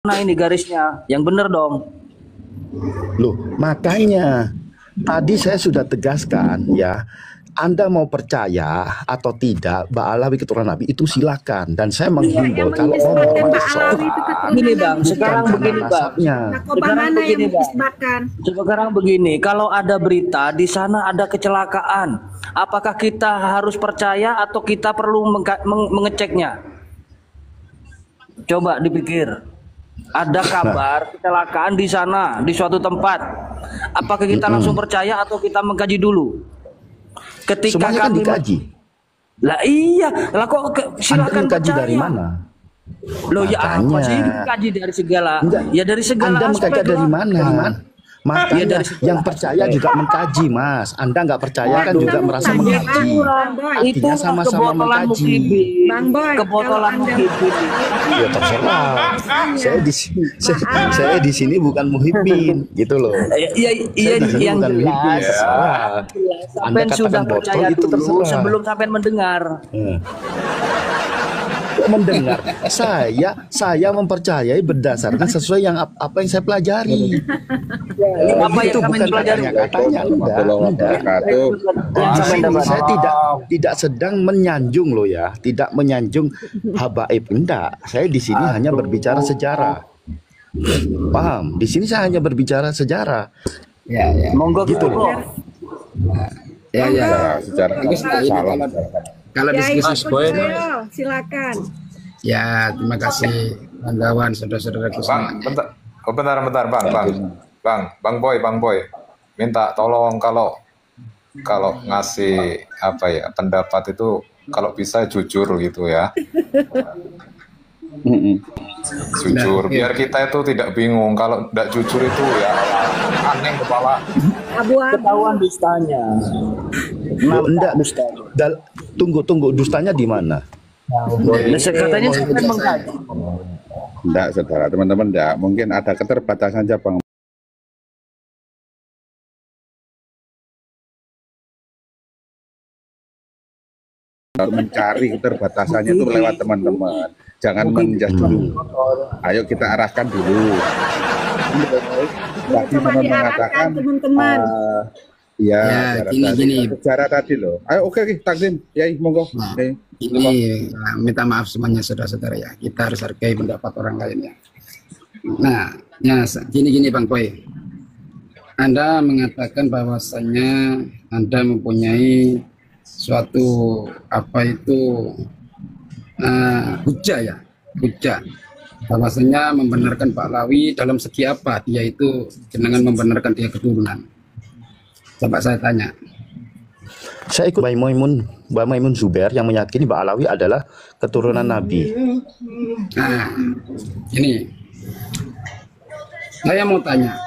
Nah ini garisnya, yang bener dong. Loh, makanya tadi saya sudah tegaskan ya, Anda mau percaya atau tidak Ba'alawi keturunan Nabi itu silakan, dan saya menghimbau kalau mau menghormati seseorang Begini bang, sekarang karena begini bang. nasabnya. Sekarang begini bang. Sekarang begini, kalau ada berita di sana ada kecelakaan, apakah kita harus percaya atau kita perlu mengeceknya? Coba dipikir. Ada kabar kecelakaan di sana, di suatu tempat. Apakah kita langsung percaya atau kita mengkaji dulu? Ketika semuanya kan kami dikaji. Lah iya, lah kok silakan Anda mengkaji percaya. dari mana? Loh ya apa sih dikaji dari segala? Enggak. Ya dari segala Anda aspek mengkaji dari mana? Makanya yang percaya juga mengkaji, Mas. Anda nggak percaya kan juga merasa mengkaji. Itu Artinya sama-sama mengkaji. Bang Boy, Kebotolan Muhyiddin. Ya terserah. Saya di sini bukan Muhyiddin, gitu loh. Iya Saya di sini yang bukan Muhyiddin, jelas. terserah. Anda Sampai sudah katakan botol percaya itu dulu terserah. sebelum sampai mendengar. Mendengar, saya mempercayai berdasarkan sesuai yang apa yang saya pelajari. Apa yang Itu kami bukan pelajari? katanya enggak. Di sini saya tidak sedang menyanjung loh ya, tidak menyanjung habaib, enggak. Saya di sini hanya berbicara sejarah. Paham? Di sini saya hanya berbicara sejarah. Ya, ya. Monggo gitu loh. Ya. Secara salah. Kalau diskusi Boy, silakan. ya, terima kasih kawan-kawan, saudara-saudara Bang, bentar, Bang Boy, minta tolong kalau ngasih apa ya pendapat itu kalau bisa jujur gitu ya. Jujur, biar kita itu tidak bingung. Kalau tidak jujur itu ya aneh kepala. Ketahuan dustanya. Enggak, tunggu, dustanya di mana? Katanya sampai mengkaji. Enggak, saudara, teman-teman, enggak. Mungkin ada keterbatasan aja, Bang. Mencari keterbatasannya itu lewat teman-teman. Jangan menjudge dulu. Ayo kita arahkan dulu. Tadi teman mengatakan teman-teman. Ya, gini. Sejarah tadi loh. Ayo oke, takdim. Ya, monggo. Ini minta maaf semuanya saudara-saudara ya. Kita harus hargai pendapat orang lain ya. Nah, ya gini Bang Boy. Anda mengatakan bahwasannya Anda mempunyai suatu hujah bahwasanya membenarkan Pak Lawi dalam segi apa dia itu dengan membenarkan dia keturunan. Coba saya tanya. Saya ikut Mbak Maimun Zubair yang meyakini Ba'alawi adalah keturunan Nabi. Nah, ini saya mau tanya,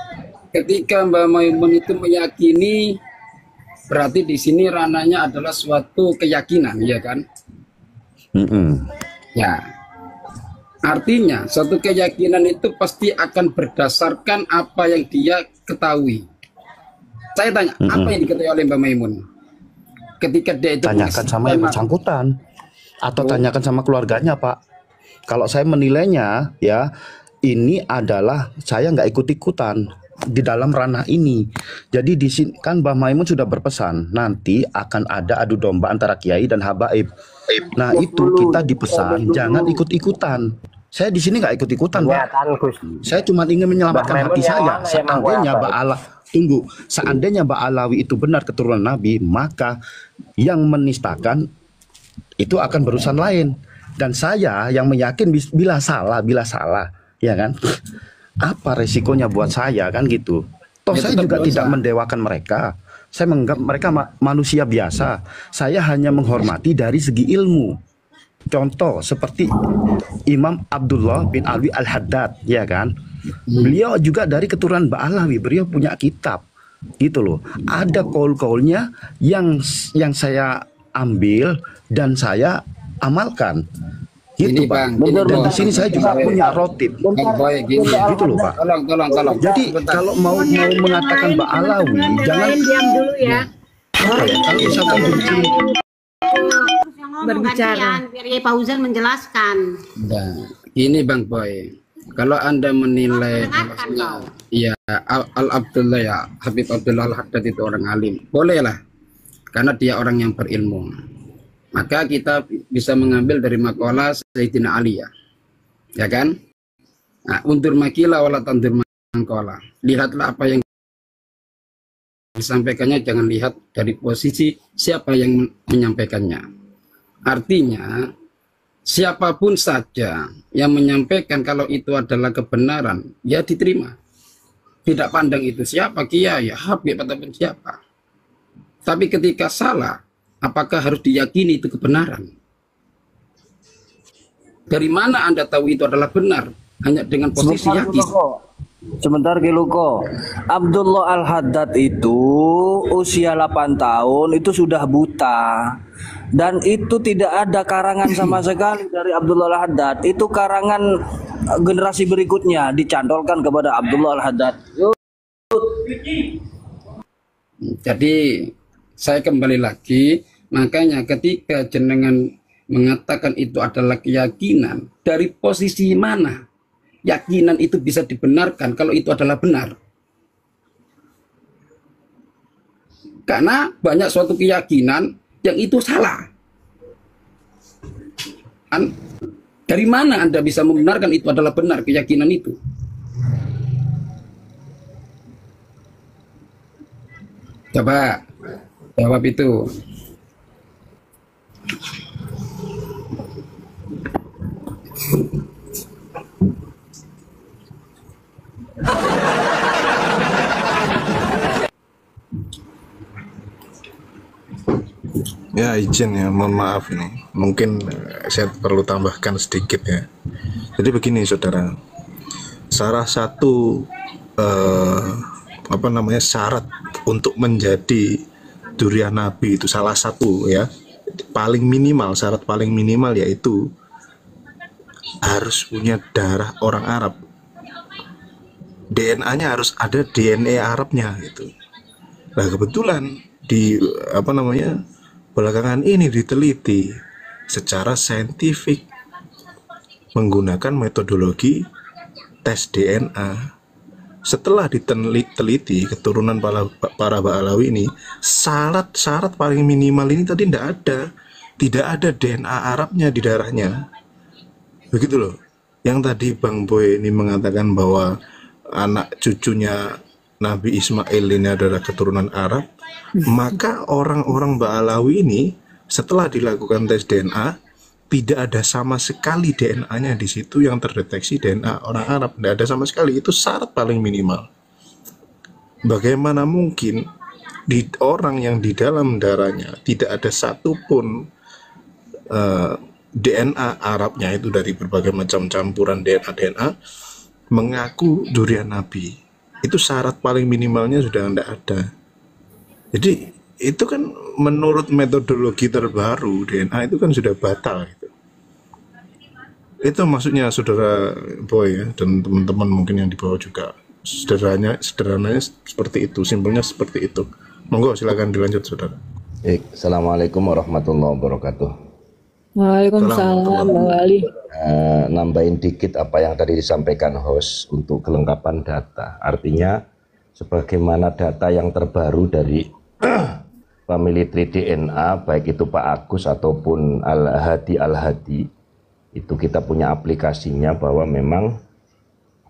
ketika Mbak Maimun itu meyakini, berarti di sini ranahnya adalah suatu keyakinan, ya kan? Ya, artinya suatu keyakinan itu pasti akan berdasarkan apa yang dia ketahui. Saya tanya, apa yang diketahui oleh Mbak Maimun? Ketika dia itu tanyakan sama yang bersangkutan atau tanyakan sama keluarganya, Pak. Kalau saya menilainya ya, ini adalah saya nggak ikut-ikutan di dalam ranah ini. Jadi di sini kan Mbah Maimun sudah berpesan nanti akan ada adu domba antara kiai dan habaib. Nah itu kita dipesan jangan ikut-ikutan. Saya di sini nggak ikut-ikutan, Pak. Saya cuma ingin menyelamatkan hati saya. Seandainya Ba'alawi itu benar keturunan Nabi, maka yang menistakan itu akan berurusan lain. Dan saya yang meyakin bila salah, ya kan? Apa resikonya buat saya kan gitu? Toh saya juga tidak mendewakan mereka. Saya menganggap mereka manusia biasa. Saya hanya menghormati dari segi ilmu. Contoh seperti Imam Abdullah bin Alwi Al-Haddad, ya kan? Beliau juga dari keturunan Ba'alawi, beliau punya kitab, gitu loh. Ada kaul-kaulnya yang saya ambil dan saya amalkan, gitu ini, Pak. Bang, Dan di sini saya juga punya rotib, gitu loh Pak. Tolong. Jadi kalau mau mengatakan Ba'alawi, jangan diam dulu ya. Kalau misalkan benci Berbicara. Biar Fauzan menjelaskan. Nah, ini Bang Boy. Kalau Anda menilai bahwasanya ya Abdullah ya Habib Abdullah Al-Haddad itu orang alim, bolehlah karena dia orang yang berilmu. Maka kita bisa mengambil dari makalah Sayyidina Ali ya kan? Nah, undur makila wala tandur mangkola. Lihatlah apa yang disampaikannya, jangan lihat dari posisi siapa yang menyampaikannya. Artinya siapapun saja yang menyampaikan kalau itu adalah kebenaran, ya diterima. Tidak pandang itu siapa, kiai, habib ataupun siapa. Tapi ketika salah, apakah harus diyakini itu kebenaran? Dari mana Anda tahu itu adalah benar? Hanya dengan posisi yakin. Sebentar Kiluko. Abdullah Al-Haddad itu usia 8 tahun itu sudah buta. Dan itu tidak ada karangan sama sekali dari Abdullah Al-Haddad. Itu karangan generasi berikutnya dicantolkan kepada Abdullah Al-Haddad. Jadi saya kembali lagi, makanya ketika jenengan mengatakan itu adalah keyakinan, dari posisi mana yakinan itu bisa dibenarkan kalau itu adalah benar? Karena banyak suatu keyakinan yang itu salah. Dari mana Anda bisa membenarkan itu adalah benar keyakinan itu? Coba jawab itu. Ya izin ya, mohon maaf ini. Mungkin saya perlu tambahkan sedikit ya. Jadi begini saudara, salah satu syarat untuk menjadi durian Nabi itu salah satu ya, syarat paling minimal yaitu harus punya darah orang Arab. DNA-nya harus ada DNA Arabnya gitu. Nah kebetulan di belakangan ini diteliti secara saintifik menggunakan metodologi tes DNA. Setelah diteliti keturunan para Ba'alawi ini, syarat paling minimal ini tadi tidak ada DNA Arabnya di darahnya. Begitu loh. Yang tadi Bang Boy ini mengatakan bahwa anak cucunya Nabi Ismail ini adalah keturunan Arab, maka orang-orang Ba'alawi ini setelah dilakukan tes DNA tidak ada sama sekali DNA-nya di situ yang terdeteksi DNA orang Arab, tidak ada sama sekali. Itu syarat paling minimal. Bagaimana mungkin di orang yang di dalam darahnya tidak ada satupun DNA Arabnya itu dari berbagai macam campuran DNA mengaku durian Nabi? Itu syarat paling minimalnya sudah tidak ada. Jadi itu kan menurut metodologi terbaru DNA itu kan sudah batal gitu. Itu maksudnya saudara Boy ya, dan teman-teman mungkin yang di bawah juga. Sederhananya seperti itu, simpelnya seperti itu. Monggo silakan dilanjut saudara. Assalamualaikum warahmatullahi wabarakatuh. Waalaikumsalam Bang Wali. Nambahin dikit apa yang tadi disampaikan host untuk kelengkapan data. Artinya sebagaimana data yang terbaru dari family tree DNA, baik itu Pak Agus ataupun Al-Hadi, itu kita punya aplikasinya bahwa memang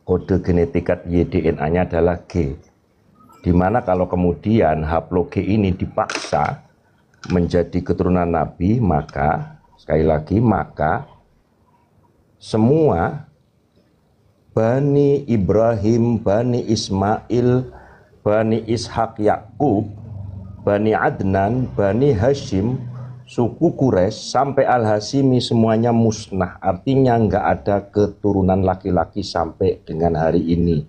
kode genetika YDNA-nya adalah G. Dimana kalau kemudian haplo G ini dipaksa menjadi keturunan Nabi, maka sekali lagi, maka semua Bani Ibrahim, Bani Ismail, Bani Ishak Yakub, Bani Adnan, Bani Hashim, suku Quraisy sampai Al-Hashimi semuanya musnah. Artinya nggak ada keturunan laki-laki sampai dengan hari ini.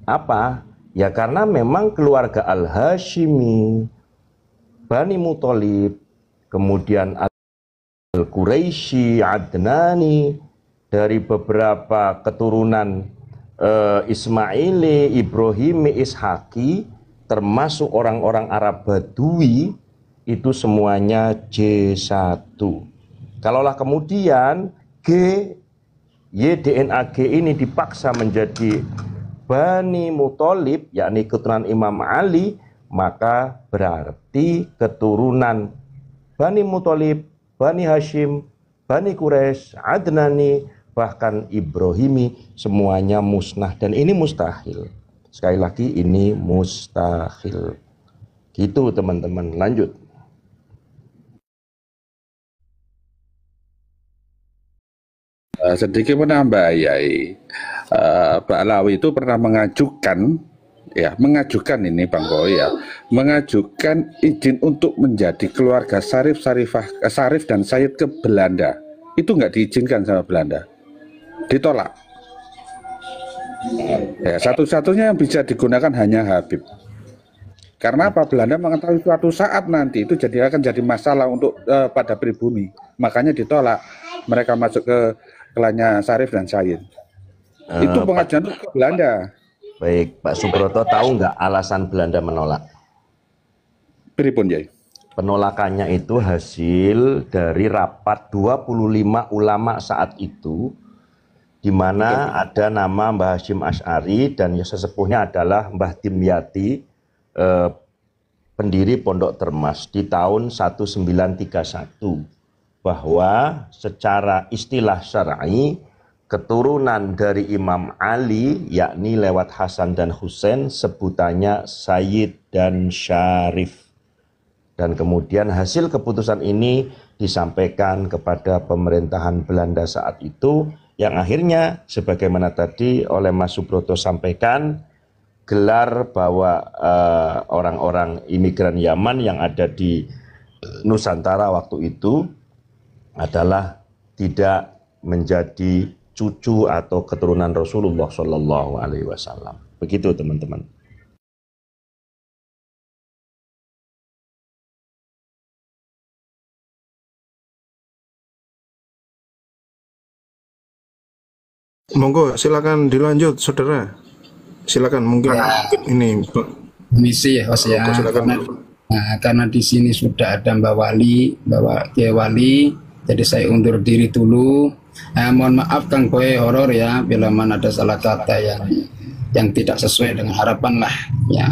Apa? Ya karena memang keluarga Al-Hashimi, Bani Muthalib, kemudian Al-Quraisy, Adnani, dari beberapa keturunan Ismaili, Ibrahimi, Ishaki, termasuk orang-orang Arab Badui, itu semuanya J1. Kalaulah kemudian G YDNAG ini dipaksa menjadi Bani Muthalib, yakni keturunan Imam Ali, maka berarti keturunan Bani Muthalib, Bani Hashim, Bani Quraisy, Adnani, bahkan Ibrahimi, semuanya musnah. Dan ini mustahil. Sekali lagi, ini mustahil. Gitu teman-teman, lanjut. Sedikit menambah Yai, Pak Alawi itu pernah mengajukan ini Bang Boy ya, mengajukan izin untuk menjadi keluarga Sarif dan Said ke Belanda. Itu nggak diizinkan sama Belanda, ditolak. Ya, satu-satunya yang bisa digunakan hanya Habib. Karena apa? Belanda mengetahui suatu saat nanti itu akan jadi masalah untuk pada pribumi, makanya ditolak. Mereka masuk ke klannya Sarif dan Said. Itu pengajuan ke Belanda. Baik, Pak Subroto tahu nggak alasan Belanda menolak? Pripun, Yai? Penolakannya itu hasil dari rapat 25 ulama saat itu, di mana ada nama Mbah Hashim Asy'ari dan sesepuhnya adalah Mbah Dimyati, pendiri Pondok Termas di tahun 1931, bahwa secara istilah syar'i keturunan dari Imam Ali, yakni lewat Hasan dan Husain, sebutannya Sayyid dan Syarif. Dan kemudian hasil keputusan ini disampaikan kepada pemerintahan Belanda saat itu, yang akhirnya sebagaimana tadi oleh Mas Subroto sampaikan, gelar bahwa orang-orang imigran Yaman yang ada di Nusantara waktu itu adalah tidak menjadi cucu atau keturunan Rasulullah Shallallahu Alaihi Wasallam. Begitu teman-teman. Monggo silakan dilanjut saudara. Silakan mungkin ini misi ya Host ya. Karena di sini sudah ada Mbak Kiai Wali, jadi saya undur diri dulu. Mohon maaf Kang Boy Horor ya, bila mana ada salah kata yang tidak sesuai dengan harapan lah ya.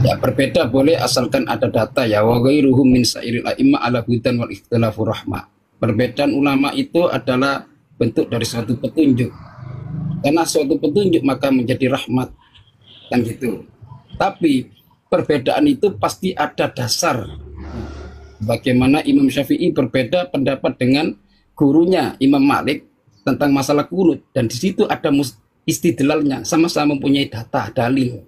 Ya berbeda boleh asalkan ada data ya. Wa ghairuhum min sairil a'imma ala hudan wal ikhtilafu rahmah. Perbedaan ulama itu adalah bentuk dari suatu petunjuk. Karena suatu petunjuk maka menjadi rahmat, kan gitu. Tapi perbedaan itu pasti ada dasar. Bagaimana Imam Syafi'i berbeda pendapat dengan gurunya Imam Malik tentang masalah kunut, dan di situ ada istidlalnya, sama-sama mempunyai data, dalil.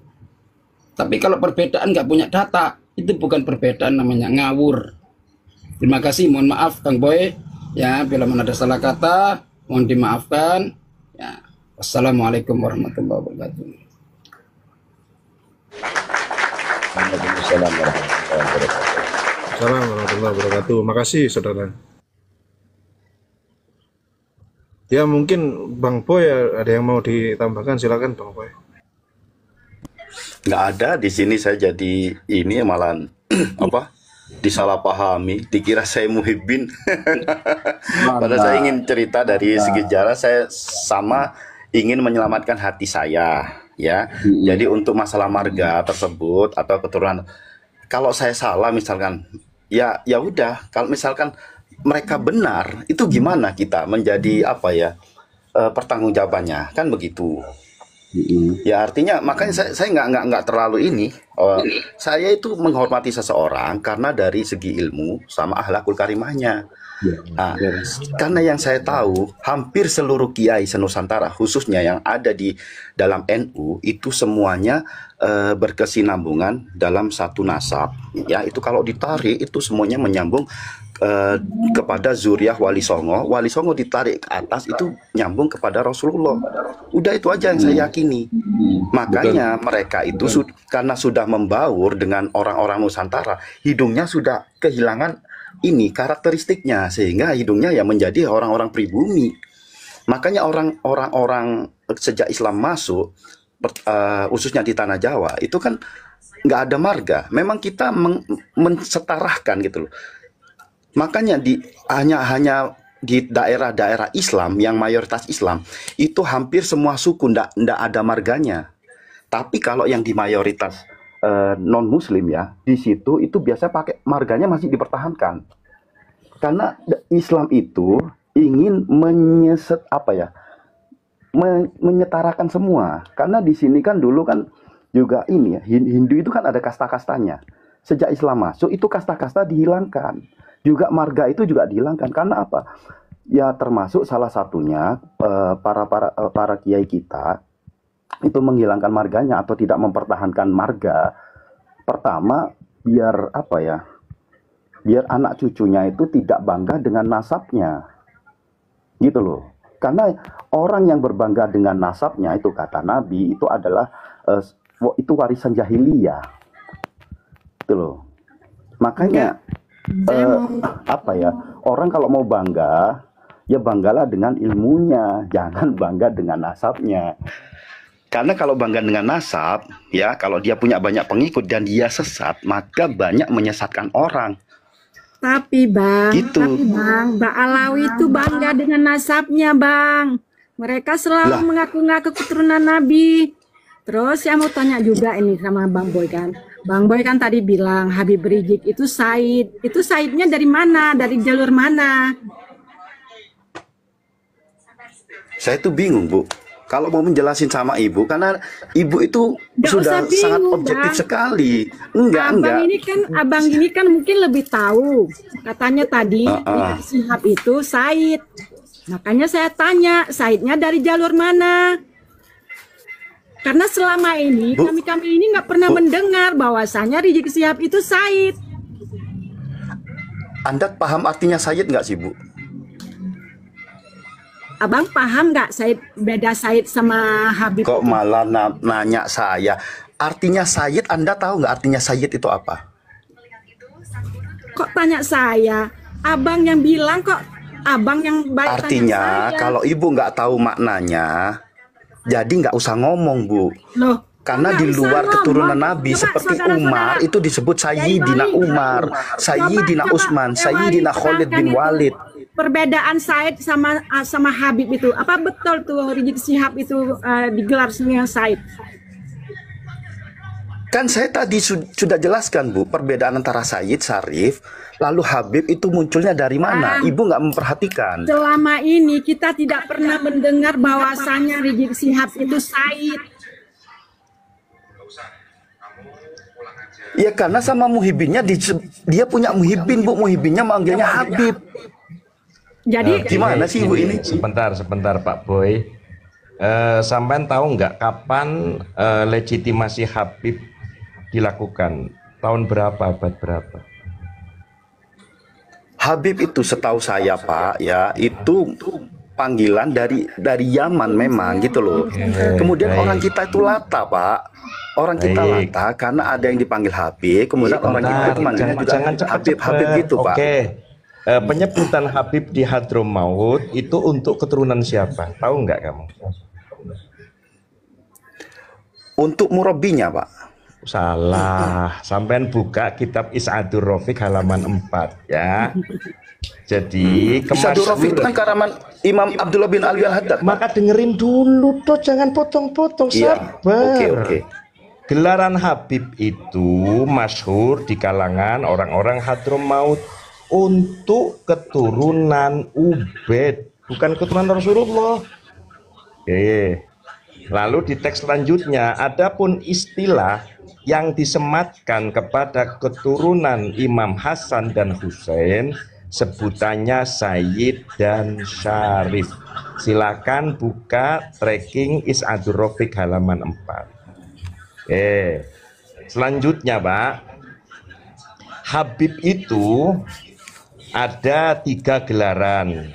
Tapi kalau perbedaan nggak punya data, itu bukan perbedaan, namanya ngawur. Terima kasih, mohon maaf Kang Boy ya, bila mana ada salah kata mohon dimaafkan ya. Wassalamualaikum warahmatullahi wabarakatuh. Waalaikumsalam warahmatullahi wabarakatuh. Assalamualaikum warahmatullahi wabarakatuh. Makasih saudara. Ya mungkin Bang Boy ada yang mau ditambahkan, silakan Bang Boy. Nggak ada di sini, saya jadi ini malah apa disalahpahami, dikira saya Muhibbin. Padahal saya ingin cerita dari segi sejarah, saya sama ingin menyelamatkan hati saya ya. Jadi untuk masalah marga tersebut atau keturunan, kalau saya salah misalkan ya udah, kalau misalkan mereka benar, itu gimana kita menjadi apa ya, pertanggungjawabannya, kan begitu. Ya artinya makanya saya nggak terlalu ini. Saya itu menghormati seseorang karena dari segi ilmu sama akhlakul karimahnya. Nah, karena yang saya tahu hampir seluruh kiai senusantara khususnya yang ada di dalam NU itu semuanya berkesinambungan dalam satu nasab. Ya itu kalau ditarik itu semuanya menyambung kepada zuriyah Wali Songo. Wali Songo ditarik ke atas itu nyambung kepada Rasulullah. Udah itu aja yang saya yakini. Makanya mereka itu karena sudah membaur dengan orang-orang Nusantara, hidungnya sudah kehilangan ini karakteristiknya, sehingga hidungnya ya menjadi orang-orang pribumi. Makanya orang-orang sejak Islam masuk, khususnya di tanah Jawa, itu kan nggak ada marga. Memang kita mensetarakan gitu loh. Makanya hanya di daerah-daerah Islam yang mayoritas Islam itu hampir semua suku ndak ada marganya. Tapi kalau yang di mayoritas non Muslim ya, di situ itu biasa pakai marganya masih dipertahankan. Karena Islam itu ingin menyetarakan semua. Karena di sini kan dulu kan juga ini ya, Hindu itu kan ada kasta-kastanya. Sejak Islam masuk itu kasta-kasta dihilangkan. Juga marga itu juga dihilangkan. Karena apa? Ya termasuk salah satunya para kiai kita itu menghilangkan marganya atau tidak mempertahankan marga. Pertama, biar apa ya? Biar anak cucunya itu tidak bangga dengan nasabnya. Gitu loh. Karena orang yang berbangga dengan nasabnya itu kata Nabi itu adalah itu warisan jahiliyah. Gitu loh. Makanya apa ya? Orang kalau mau bangga, ya banggalah dengan ilmunya, jangan bangga dengan nasabnya. Karena kalau bangga dengan nasab, ya kalau dia punya banyak pengikut dan dia sesat, maka banyak menyesatkan orang. Tapi Bang, Gitu. Mbak Alawi itu bangga dengan nasabnya Bang. Mereka selalu mengaku-ngaku keturunan Nabi. Terus saya mau tanya juga ini sama Bang Boy kan. Bang Boy kan tadi bilang Habib Rizik itu Said. Itu Saidnya dari mana? Dari jalur mana? Saya tuh bingung, Bu. Kalau mau menjelasin sama Ibu, karena Ibu itu Nggak sudah usah bingung, sangat objektif Bang. sekali. Enggak. Abang ini kan mungkin lebih tahu. Katanya tadi Rizik Syihab itu Said. Makanya saya tanya, Saidnya dari jalur mana? Karena selama ini Bu. kami ini nggak pernah mendengar bahwasanya Rizik Syihab itu Said. Anda paham artinya Sayyid nggak sih, Bu? Abang paham nggak Said, beda Said sama Habib? Kok malah nanya saya? Artinya Sayyid, Anda tahu nggak artinya Sayyid itu apa? Kok tanya saya? Abang yang bilang kok, abang yang baik Artinya, tanya saya. kalau Ibu nggak tahu maknanya, jadi nggak usah ngomong, Bu. Loh, Karena nggak di usah luar ngomong. keturunan Nabi Coba seperti saudara-saudara, Umar itu disebut Sayyidina Kiai Umar, Sayyidina Coba, Utsman, Kiai Sayyidina Wali, Khalid bin terangkan Walid. itu. Perbedaan Said sama Habib itu, apa betul tuh Rizik Syihab itu digelar dengan Said? Kan saya tadi sudah jelaskan, Bu, perbedaan antara Sayyid, Syarif, lalu Habib itu munculnya dari mana? Ibu nggak memperhatikan. Selama ini kita tidak pernah mendengar bahwasanya Rizik Syihab itu Said. Ya karena sama muhibinnya dia punya muhibin, Bu, muhibinnya manggilnya Habib. Jadi Gimana sih, Bu, ini? Sebentar Pak Boy. Sampean tahu nggak kapan legitimasi Habib dilakukan? Tahun berapa, abad berapa? Habib itu setahu saya, Pak, ya itu panggilan dari Yaman memang gitu loh. Kemudian orang kita itu lata, Pak. Orang kita lata karena ada yang dipanggil Habib, kemudian orang kita itu manggilnya juga Habib gitu, Pak. Oke. Penyebutan Habib di Hadramaut itu untuk keturunan siapa? Tahu nggak kamu? Untuk murabinya, Pak. Salah. Sampean buka kitab Is'adur Rafiq halaman 4 ya. Jadi Is'adur Rafiq itu kan karaman Imam Abdullah bin Ali Al-Haddad. Maka dengerin dulu toh, jangan potong-potong, Iya. sabar. Oke. Gelaran Habib itu masyhur di kalangan orang-orang Hadramaut untuk keturunan Ubaid, bukan keturunan Rasulullah. Oke. Lalu di teks selanjutnya, adapun istilah yang disematkan kepada keturunan Imam Hasan dan Husain sebutannya Sayyid dan Syarif. Silakan buka tracking Is'adur Rafiq halaman 4. Oke. Selanjutnya, Pak, Habib itu ada 3 gelaran.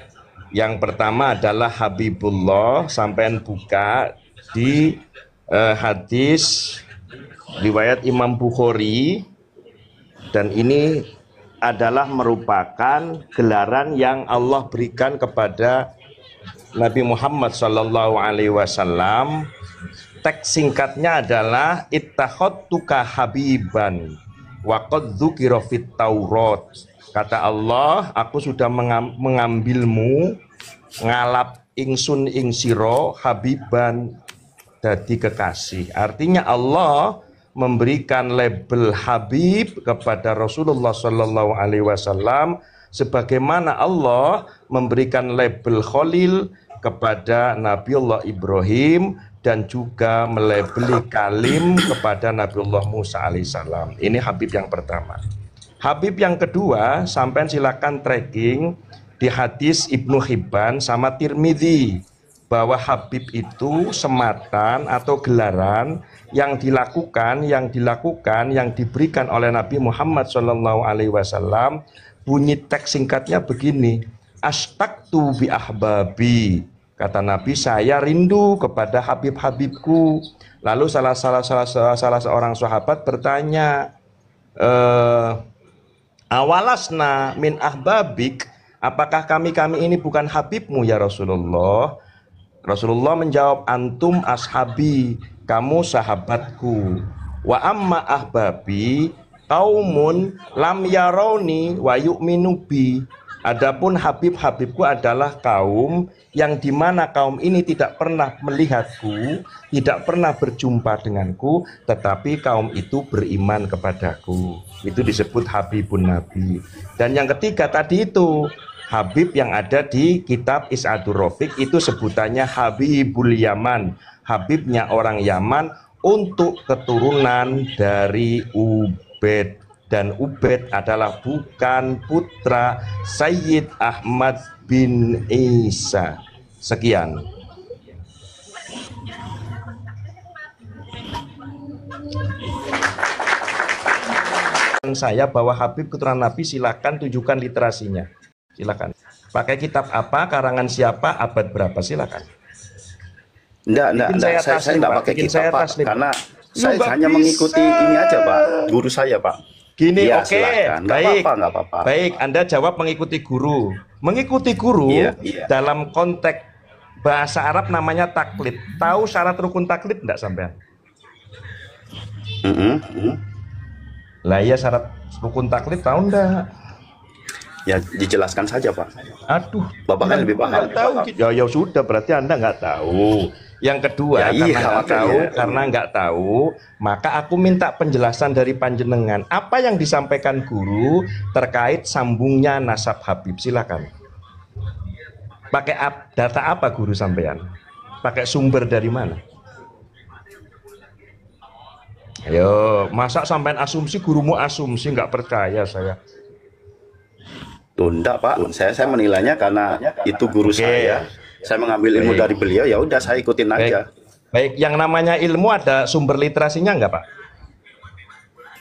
Yang pertama adalah Habibullah, sampean buka di hadis riwayat Imam Bukhari, dan ini adalah merupakan gelaran yang Allah berikan kepada Nabi Muhammad SAW. Teks singkatnya adalah ittakhadtuka habiban wa qad dzukira fit Taurat Kata Allah, aku sudah mengambilmu ngalap ingsun ing siro habiban dadi kekasih. Artinya Allah memberikan label Habib kepada Rasulullah Shallallahu Alaihi Wasallam, sebagaimana Allah memberikan label Khalil kepada Nabiullah Ibrahim dan juga melabeli Kalim kepada Nabiullah Musa alaihissalam. Ini Habib yang pertama. Habib yang kedua, sampai silakan tracking di hadis Ibnu Hibban sama Tirmidzi, bahwa Habib itu sematan atau gelaran yang dilakukan, yang diberikan oleh Nabi Muhammad SAW. Bunyi teks singkatnya begini: Ashtaqtu bi ahbabi. Kata Nabi, saya rindu kepada Habib-habibku. Lalu salah seorang sahabat bertanya, awalasna min ahbabik, apakah kami ini bukan Habibmu ya Rasulullah? Rasulullah menjawab, antum ashabi, kamu sahabatku. Wa amma ahbabi qaumun lam yarawni wa yu'minu bi. Adapun habib-habibku adalah kaum yang dimana kaum ini tidak pernah melihatku, tidak pernah berjumpa denganku, tetapi kaum itu beriman kepadaku. Itu disebut Habibun Nabi. Dan yang ketiga tadi itu Habib yang ada di kitab Is'adur Rafiq, itu sebutannya Habibul Yaman, Habibnya orang Yaman untuk keturunan dari Ubaid. Dan Ubaid adalah bukan putra Sayyid Ahmad bin Isa. Sekian. Saya bahwa Habib keturunan Nabi, silakan tunjukkan literasinya. Silakan. Pakai kitab apa, karangan siapa, abad berapa, silakan. Enggak, saya enggak pakai kitab, Pak, karena saya hanya mengikuti ini aja, Pak, guru saya, Pak. Gini, ya, oke, baik, apa-apa. Baik, Anda jawab mengikuti guru. Mengikuti guru dalam konteks bahasa Arab namanya taklid. Tahu syarat rukun taklid enggak sampean? Lah ya, syarat rukun taklid tahu enggak? Ya dijelaskan saja, Pak. Aduh, Bapak kan lebih paham. Tahu. Ya sudah, berarti Anda nggak tahu. Yang kedua, karena nggak tahu, maka aku minta penjelasan dari panjenengan. Apa yang disampaikan guru terkait sambungnya nasab Habib? Silakan. Pakai data apa guru sampean? Pakai sumber dari mana? Ayo, masa sampean asumsi, gurumu asumsi, nggak percaya saya. Enggak, Pak. Saya menilainya karena itu guru saya. Saya mengambil ilmu dari beliau, ya udah saya ikutin aja. Baik, yang namanya ilmu ada sumber literasinya enggak, Pak?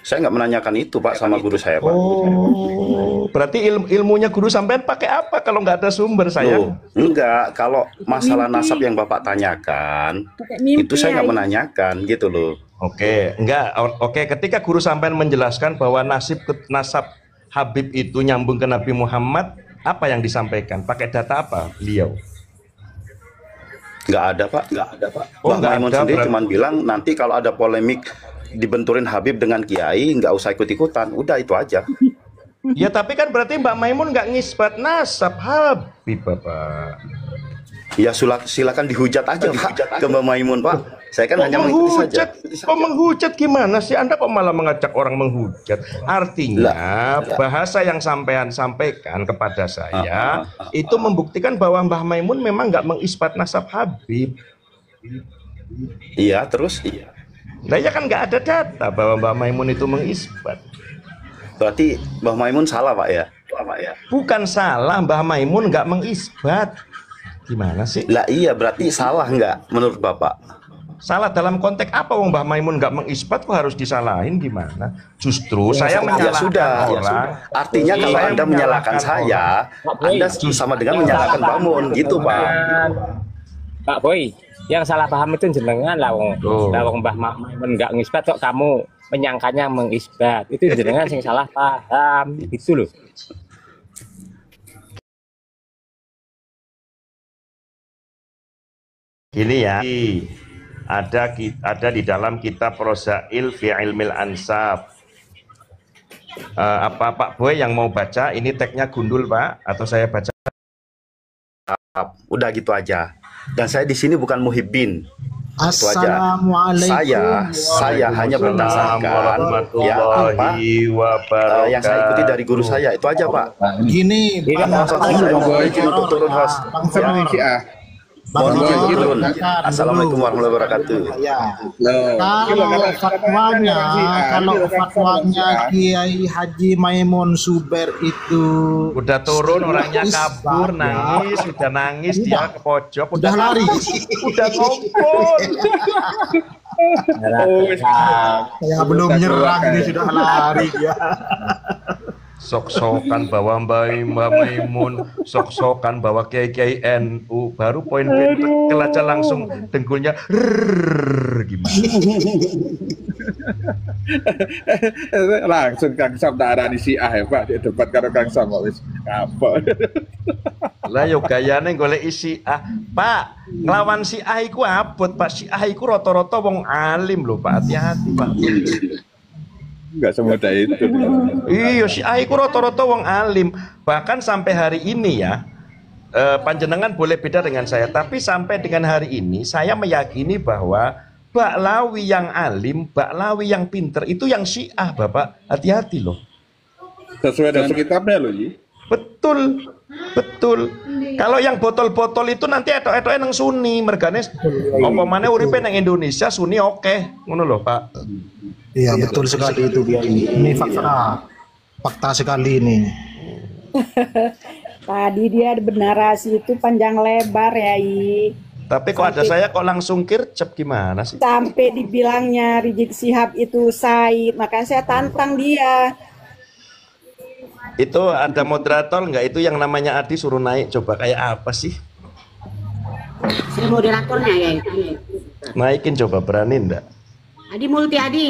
Saya nggak menanyakan itu, Pak, sama guru saya, Pak. Oh, berarti ilmunya guru sampean pakai apa kalau nggak ada sumber, saya? Enggak, kalau masalah nasab yang Bapak tanyakan, itu saya nggak menanyakan, gitu loh. Oke, enggak. Oke, ketika guru sampean menjelaskan bahwa nasab Habib itu nyambung ke Nabi Muhammad, apa yang disampaikan? Pakai data apa beliau? Nggak ada, Pak. Mbah Maimun sendiri cuma bilang nanti kalau ada polemik dibenturin Habib dengan Kiai, nggak usah ikut-ikutan. Udah, itu aja. Ya, tapi kan berarti Mbak Maimun nggak ngisbat nasab Habib, Bapak. Ya silakan dihujat aja, Pak, ke Mbak Maimun, Pak. Saya kan hanya mengikuti saja. Kok menghujat gimana sih? Anda kok malah mengajak orang menghujat? Artinya bahasa yang sampean sampaikan kepada saya itu membuktikan bahwa Mbah Maimun memang nggak mengisbat nasab Habib. Iya, terus? Iya. Nah, ya kan nggak ada data bahwa Mbah Maimun itu mengisbat. Berarti Mbah Maimun salah, Pak, ya? Bukan salah, Mbah Maimun nggak mengisbat. Gimana sih? Lah iya, berarti salah nggak menurut Bapak? Salah dalam konteks apa? Wong Mbah Maimun nggak mengisbat kok harus disalahin gimana? Justru saya menyalahkan orang. Artinya kalau Anda menyalahkan saya, Anda sama dengan menyalahkan Mbah Mun, gitu, Pak. Pak Boy, yang salah paham itu jenengan lah, wong Mbah Maimun nggak mengisbat kok kamu menyangkanya mengisbat. Itu jenengan yang salah paham, itu loh. Ini ya, ada di dalam kitab Rosail fi Ilmil Ansab. Apa Pak Boy yang mau baca? Ini tagnya gundul Pak, atau saya baca? Udah gitu aja. Dan saya di sini bukan muhibbin. Itu aja. Assalamualaikum. Saya hanya berdasarkan ya apa yang saya ikuti dari guru saya. Itu aja Pak. Gini, untuk turun host. Assalamualaikum warahmatullahi wabarakatuh. Kalau fatwanya Kiai Haji Maimun Zubair itu udah turun, orangnya kabur, nangis, dia ke pojok, udah lari, udah ngumpul. Saya belum nyerang ini sudah lari dia. Sok-sokan bawa Mbak Maimun, sok-sokan bawa Kiai NU, baru poin kelaca langsung dengkulnya gimana? Langsung Kang Sam darani si A Pak di debat karo Kang Sam wis kapok. Lah yo gayane golek isi Pak, nglawan si A iku abot Pak, si A iku rata-rata wong alim lho Pak, hati-hati Pak. Enggak semudah itu. Iya, si A iku rata-rata wong alim. Bahkan sampai hari ini ya, panjenengan boleh beda dengan saya, tapi sampai dengan hari ini saya meyakini bahwa Baklawi yang alim, Baklawi yang pinter itu yang Syiah, Bapak. Hati-hati loh. Sesuai dengan kitabnya loh, Yi. Betul. Kalau yang botol-botol itu nanti etok-etoknya nang Sunni, mergane ompamane uripe nang Indonesia Sunni oke, ngono lho, Pak. Iya, betul sekali itu dia ini. Ini fakta sekali ini. Tadi dia bernarasi itu panjang lebar ya, Tapi kok ada saya kok langsung kircep gimana sih? Sampai dibilangnya Rizik Syihab itu Said, makanya saya tantang dia. Itu ada moderator nggak? Itu yang namanya Adi suruh naik, coba kayak apa sih? Saya moderatornya ya. Naikin coba, berani ndak? Adi Multi Adi.